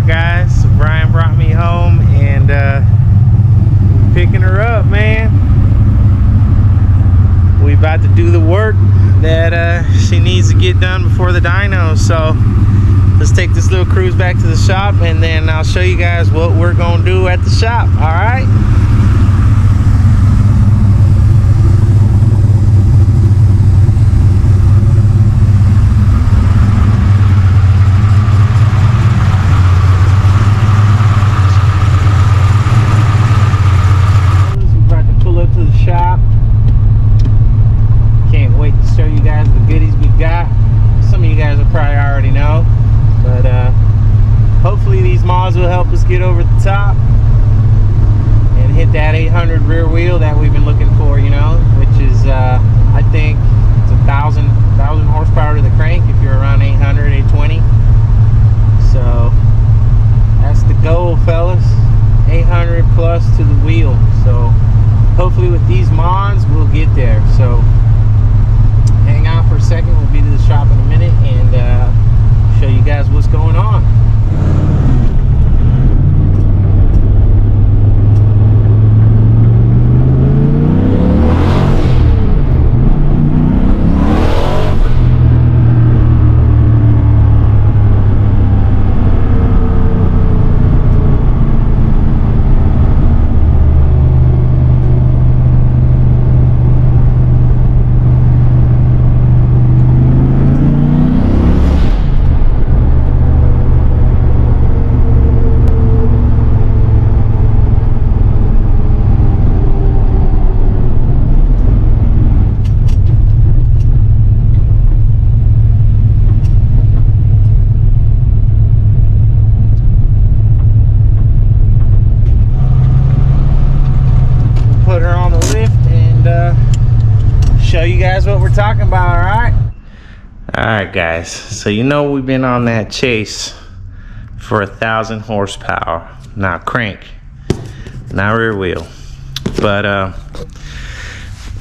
Alright guys, so Brian brought me home and picking her up, man. We about to do the work that she needs to get done before the dyno. So let's take this little cruise back to the shop and then I'll show you guys what we're gonna do at the shop. Alright? Will help us get over the top and hit that 800 rear wheel that we've been looking for, you know, which is I think it's 1,000 horsepower to the crank if you're around 800, 820. So that's the goal, fellas. 800 plus to the wheel. So hopefully with these mods we'll get there. So hang out for a second. We'll be to the shop in a minute and show you guys what's going on. Show you guys what we're talking about. Alright guys, so you know we've been on that chase for 1,000 horsepower. Now crank, not rear wheel, but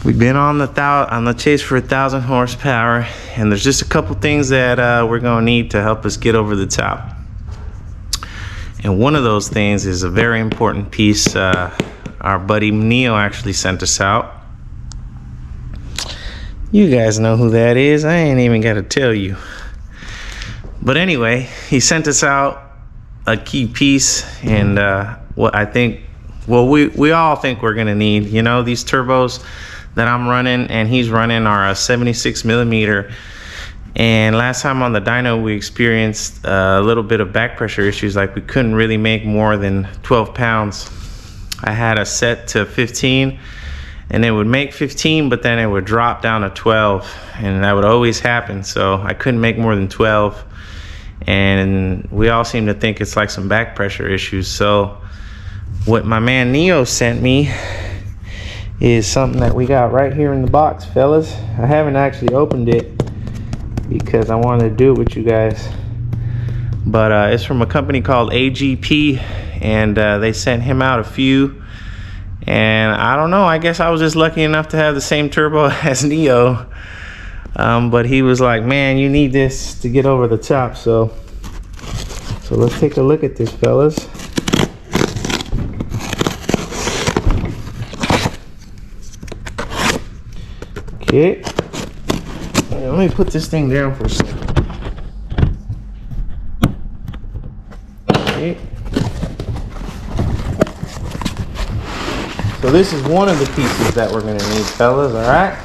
we've been on the chase for 1,000 horsepower, and there's just a couple things that we're gonna need to help us get over the top. And one of those things is a very important piece. Our buddy Neo actually sent us out. You guys know who that is. I ain't even got to tell you. But anyway, he sent us out a key piece, and what I think, well, we all think we're gonna need. You know, these turbos that I'm running and he's running are a 76 millimeter. And last time on the dyno, we experienced a little bit of back pressure issues. Like we couldn't really make more than 12 pounds. I had a set to 15. And it would make 15, but then it would drop down to 12, and that would always happen. So I couldn't make more than 12, and we all seem to think it's like some back pressure issues. So what my man Neo sent me is something that we got right here in the box, fellas. I haven't actually opened it because I wanted to do it with you guys, but it's from a company called AGP, and they sent him out a few. And I don't know, I guess I was just lucky enough to have the same turbo as Neo. But he was like, man, you need this to get over the top. So let's take a look at this, fellas. Okay. Let me put this thing down for a second. Okay. So this is one of the pieces that we're gonna need, fellas, all right?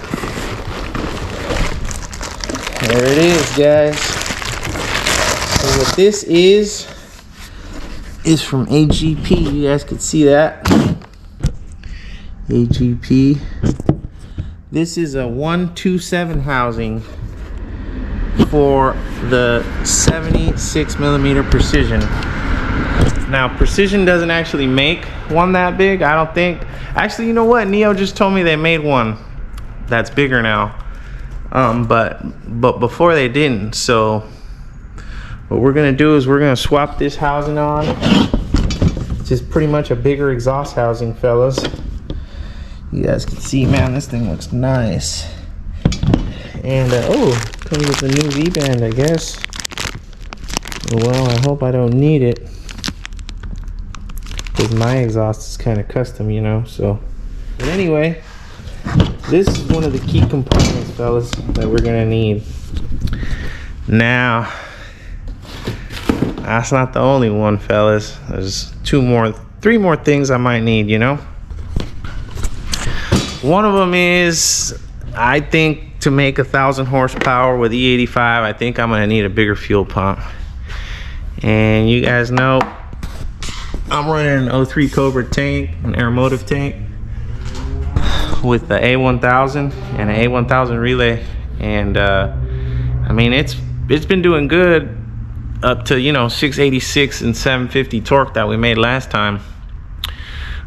There it is, guys. So what this is from AGP. You guys can see that. AGP. This is a 127 housing for the 76 millimeter Precision. Now, Precision doesn't actually make one that big, I don't think. Actually, you know what? Neo just told me they made one that's bigger now. But before they didn't. So what we're gonna do is we're gonna swap this housing on. It's just pretty much a bigger exhaust housing, fellas. You guys can see, man, this thing looks nice. And oh, comes with a new V-band, I guess. Well, I hope I don't need it. because my exhaust is kind of custom, you know. So, but anyway, this is one of the key components, fellas, that we're gonna need. Now, that's not the only one, fellas. There's three more things I might need, you know. One of them is, I think, to make 1,000 horsepower with E85, I think I'm gonna need a bigger fuel pump. And you guys know I'm running an 03 Cobra tank, an Aeromotive tank, with the A1000 and an A1000 relay. And I mean, it's been doing good up to, you know, 686 and 750 torque that we made last time.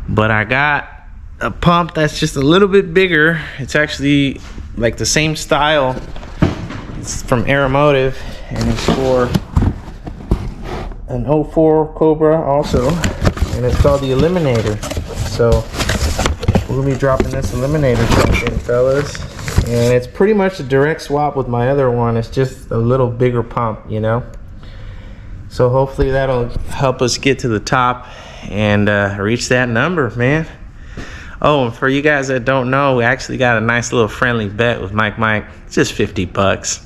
But I got a pump that's just a little bit bigger. It's actually like the same style. It's from Aeromotive, and it's for an 04 Cobra also, and it's called the Eliminator. So we'll be dropping this Eliminator pump in, fellas, and it's pretty much a direct swap with my other one. It's just a little bigger pump, you know. So hopefully that'll help us get to the top and reach that number, man. Oh, and for you guys that don't know, we actually got a nice little friendly bet with Mike. It's just 50 bucks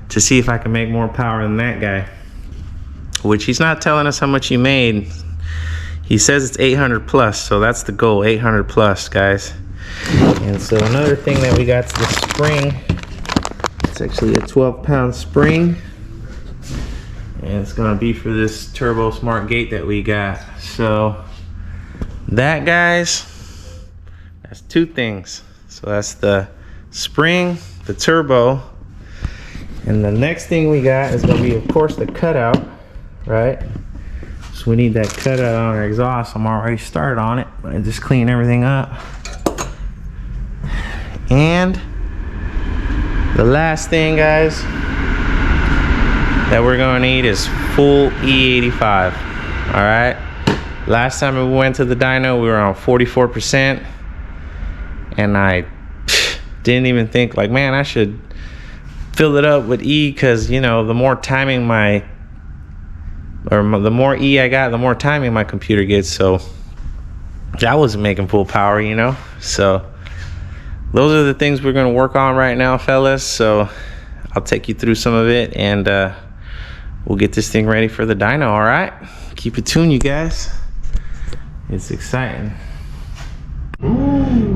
to see if I can make more power than that guy, which he's not telling us how much he made. He says it's 800 plus, so that's the goal, 800 plus, guys. And so another thing that we got is the spring. It's actually a 12-pound spring, and it's gonna be for this turbo smart gate that we got. So that, guys, that's two things. So that's the spring, the turbo, and the next thing we got is gonna be, of course, the cutout, right? So we need that cutout on our exhaust. I'm already started on it, but I just clean everything up. And the last thing, guys, that we're gonna need is full E85. All right. Last time we went to the dyno, we were on 44%, and I didn't even think, like, man, I should fill it up with E, because, you know, the more timing the more E I got, the more timing my computer gets. So I wasn't making full power, you know. So those are the things we're gonna work on right now, fellas. So I'll take you through some of it, and we'll get this thing ready for the dyno. All right, keep it tuned, you guys. It's exciting. All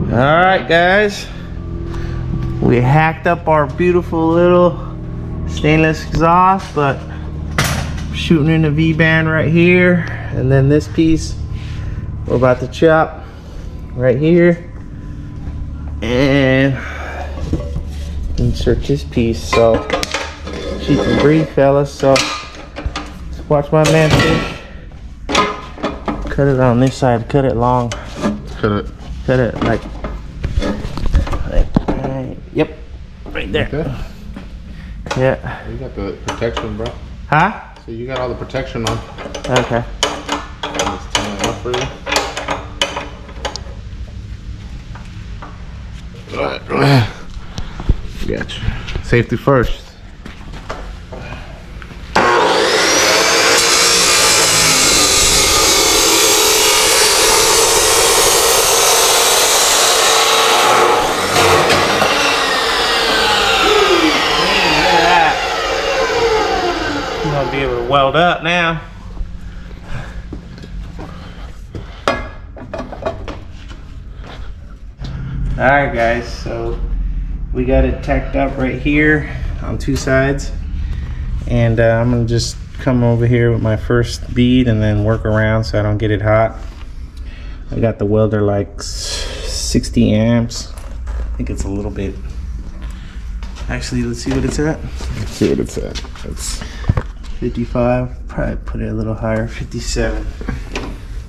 right, guys, we hacked up our beautiful little stainless exhaust, but shooting in the V-band right here, and then this piece we're about to chop right here and insert this piece. So she can breathe, fellas. So just watch my man fish. Cut it on this side, cut it long. Cut it like right, yep, right there. Okay. Yeah. You got the protection, bro. Huh? So you got all the protection on. Okay. Let's turn it off for you. Alright. Gotcha. Safety first. Be able to weld up now. Alright, guys, so we got it tacked up right here on two sides, and I'm gonna just come over here with my first bead and then work around so I don't get it hot. I got the welder like 60 amps. I think it's a little bit. Actually, let's see what it's at. Let's see what it's at. It's 55, probably put it a little higher, 57.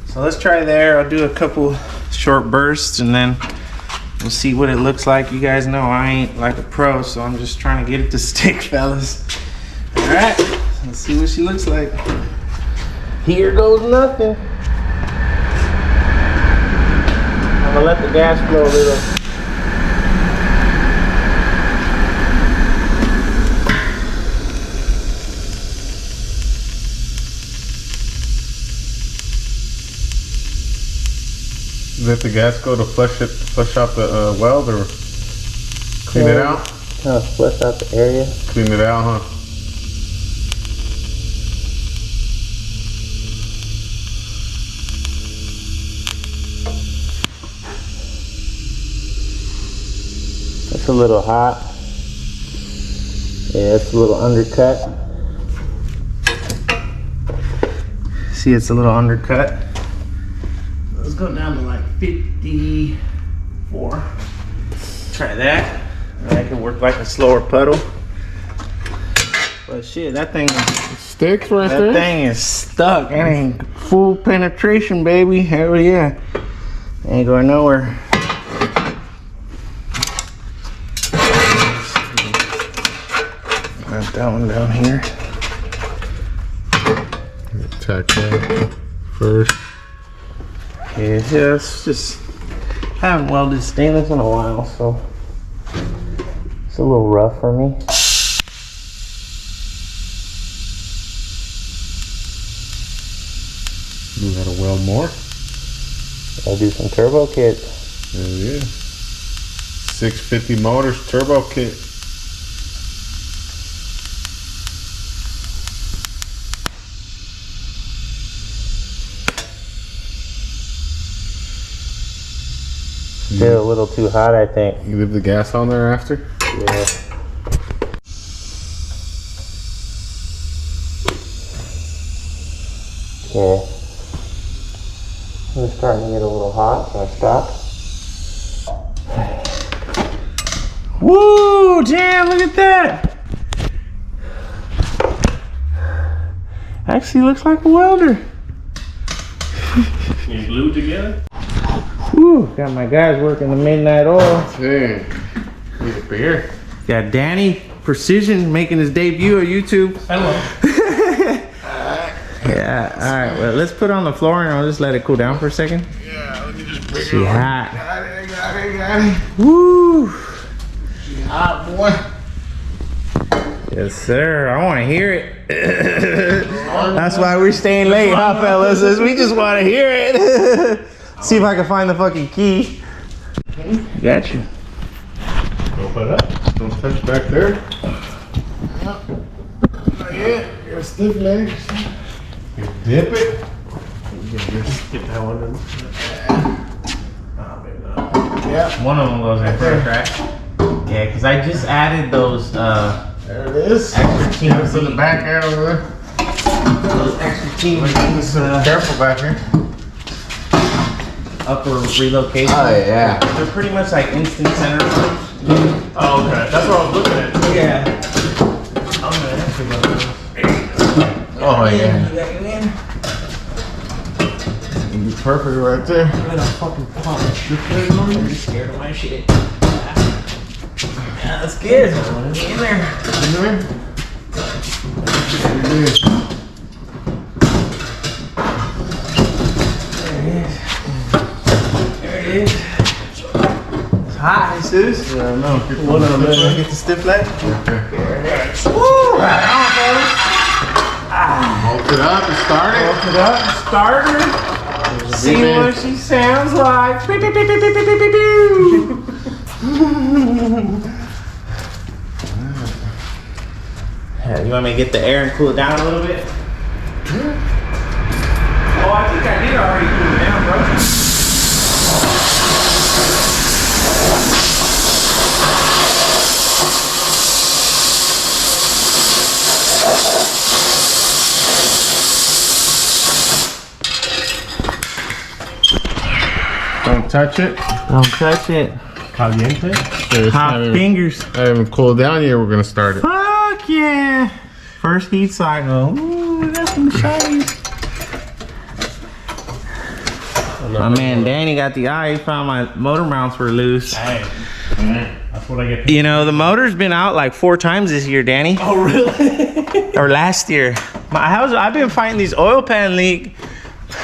So let's try there. I'll do a couple short bursts and then we'll see what it looks like. You guys know I ain't like a pro, so I'm just trying to get it to stick, fellas. All right, let's see what she looks like. Here goes nothing. I'm gonna let the gas flow a little. Let the gas go to flush out the weld, or clean it out? Kind of flush out the area. Clean it out, huh? It's a little hot. Yeah, it's a little undercut. See, it's a little undercut. Let's go down to like 54. Try that. That can work like a slower puddle. But shit, that thing Sticks right there? that thing is stuck. It ain't full penetration, baby. Hell yeah. Ain't going nowhere. Got that one down here. Tack that first. Yeah, it's just haven't welded stainless in a while, so it's a little rough for me. You gotta weld more. I'll do some turbo kits. There it is. 650 motors turbo kit. Still a little too hot, I think. You leave the gas on there after? Yeah. Yeah. It's starting to get a little hot, so I stop. Woo! Damn, look at that! Actually looks like a welder. You glued together? Woo! Got my guys working the midnight oil. Dang. Need a beer. Got Danny Precision making his debut on YouTube. Hello. Yeah, alright, well let's put it on the floor and I'll just let it cool down for a second. Yeah, let me just bring She hot. Got it. Woo! She hot, boy. Yes, sir. I want to hear it. That's why we're staying late, huh, fellas? We just want to hear it. See if I can find the fucking key. Got you. Open it up. Don't touch back there. Not yet. You got stiff legs. You dip it. Get that one in. Yeah. One of them goes in first, right? Yeah, because I just added those There it is. extra team It's in the back there over there. those extra team Careful back here. upper relocation. Oh, yeah. They're pretty much like instant center. Oh, okay. That's what I was looking at. Yeah. Oh, yeah. You got you in. It'd be perfect right there. I'm gonna fucking pump. I'm just scared of my shit. Yeah, that's good. In there. In there? There it is. There it is. It's hot, Jesus. Yeah, I know. One of them. Get the stiff leg. Okay. Woo! Right on, fellas. Hold it up and start it. Open it up. Start her. See what she sounds like. Beep, beep, beep, beep, beep, beep, beep, beep. You want me to get the air and cool it down a little bit? Oh, I think I did already cool it down, bro. Don't touch it. Don't touch it. Caliente. It's Hot not even- fingers. not even cooled down yet. We're gonna start it. Fuck yeah. First heat cycle. Ooh, we got some shinies. My man Danny got the eye. He found my motor mounts were loose. Hey. That's what I get. You know, the motor's been out like 4 times this year, Danny. Oh, really? Or last year. I've been fighting these oil pan leak.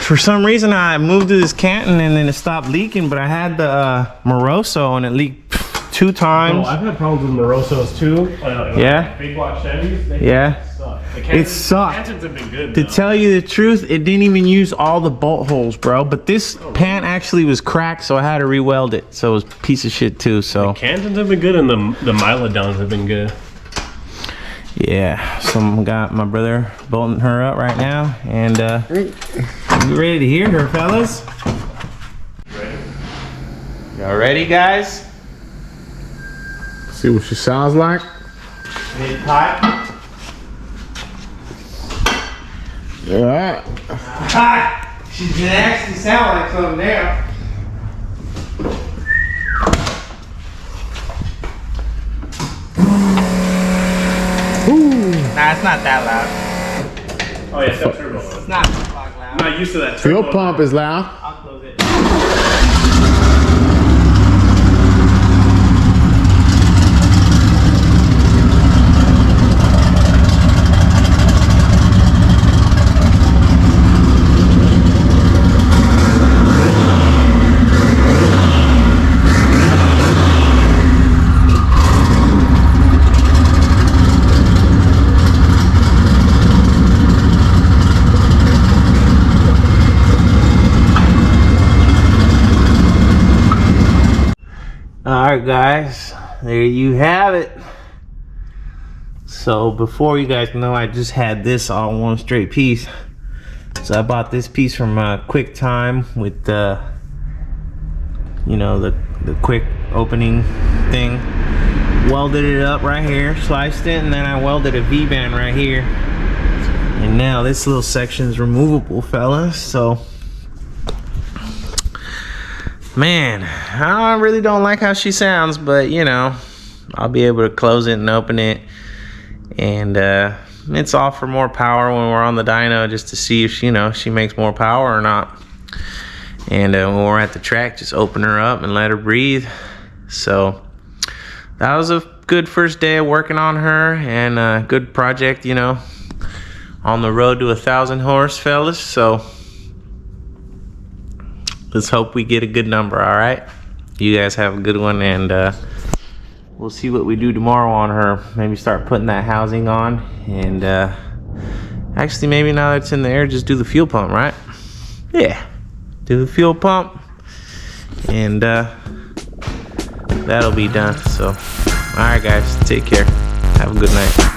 For some reason, I moved to this Canton and then it stopped leaking, but I had the Moroso and it leaked 2 times. Oh, I've had problems with Morosos too. Yeah? Big block Chevys. They Yeah. suck. sucked. It sucked. Cantons have been good. To though. tell you the truth, it didn't even use all the bolt holes, bro. But this pan actually was cracked, so I had to re-weld it. So it was a piece of shit too. So Cantons have been good, and the Mylodons have been good. yeah, so I got my brother bolting her up right now, and you ready to hear her, fellas? Y'all ready, guys? See what she sounds like. Mid pipe. All right. Ha! She's gonna actually sound like something now. Nah, it's not that loud. Oh yeah, step turbo. It's not loud. I'm not used to that. Fuel turbo. pump is loud. I'll close it. Alright guys, there you have it. So before you guys know, I just had this all in one straight piece. So I bought this piece from Quick Time with the, you know, the quick opening thing. Welded it up right here, sliced it, and then I welded a V-band right here. And now this little section is removable, fellas. So man, I really don't like how she sounds, but you know, I'll be able to close it and open it. And it's all for more power when we're on the dyno, just to see if she makes more power or not. And when we're at the track, just open her up and let her breathe. So that was a good first day of working on her, and a good project, you know, on the road to 1,000 horse, fellas. So let's hope we get a good number. All right, you guys have a good one, and we'll see what we do tomorrow on her. Maybe start putting that housing on, and actually maybe now that it's in the air, just do the fuel pump, right? Yeah, do the fuel pump, and that'll be done. So all right guys, take care, have a good night.